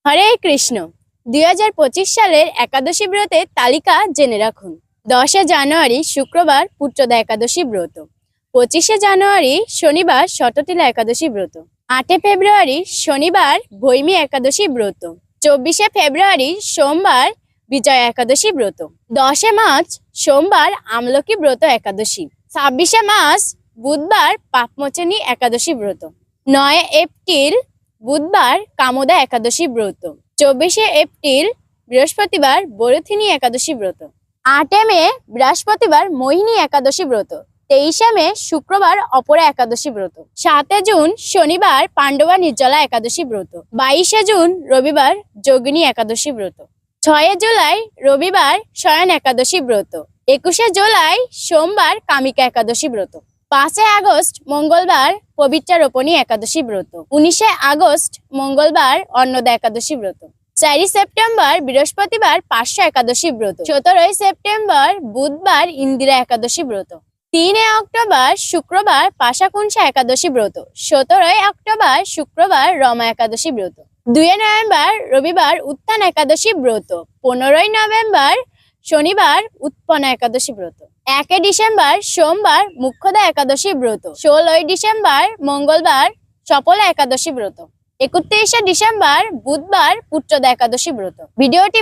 হরে কৃষ্ণ। 2025 সালের একাদশী ব্রতের তালিকা জেনে রাখুন। 10 জানুয়ারি শুক্রবার পুত্রদা একাদশী ব্রত, 25 জানুয়ারি শনিবার শততিলা একাদশী ব্রত, 8 ফেব্রুয়ারি শনিবার ভৈমী একাদশী ব্রত, 24 ফেব্রুয়ারি সোমবার বিজয়া একাদশী ব্রত, 10 মার্চ সোমবার আমলকি ব্রত একাদশী, 26 মার্চ বুধবার পাপমোচনী একাদশী ব্রত, 9 এপ্রিল বুধবার কামোদা একাদশী ব্রত, 24 এপ্রিল বৃহস্পতিবার বরথিনী একাদশী ব্রত, 8 মে বৃহস্পতিবার মোহিনী একাদশী ব্রত, 23 মে শুক্রবার অপরা একাদশী ব্রত, 7 জুন শনিবার পাণ্ডবা নির্জলা একাদশী ব্রত, 22 জুন রবিবার যোগিনী একাদশী ব্রত, 6 জুলাই রবিবার শয়ন একাদশী ব্রত, 21 জুলাই সোমবার কামিকা একাদশী ব্রত, 5 আগস্ট মঙ্গলবার পবিত্রা রোপণী একাদশী ব্রত, 19 আগস্ট মঙ্গলবার অন্নদা একাদশী ব্রত, 4 সেপ্টেম্বর বৃহস্পতিবার পার্শ্ব একাদশী ব্রত, 17 সেপ্টেম্বর বুধবার ইন্দিরা একাদশী ব্রত, 3 অক্টোবর শুক্রবার পাশাকুংসা একাদশী ব্রত, 17 অক্টোবর শুক্রবার রমা একাদশী ব্রত, 2 নভেম্বর রবিবার উত্থান একাদশী ব্রত, 15 নভেম্বর শনিবার উৎপন্না একাদশী ব্রত, 1 ডিসেম্বর সোমবার মুখ্যদা একাদশী ব্রত, 16 ডিসেম্বর মঙ্গলবার সফলা একাদশী ব্রত, 31 ডিসেম্বর বুধবার পুত্রদা একাদশী ব্রত। ভিডিওটি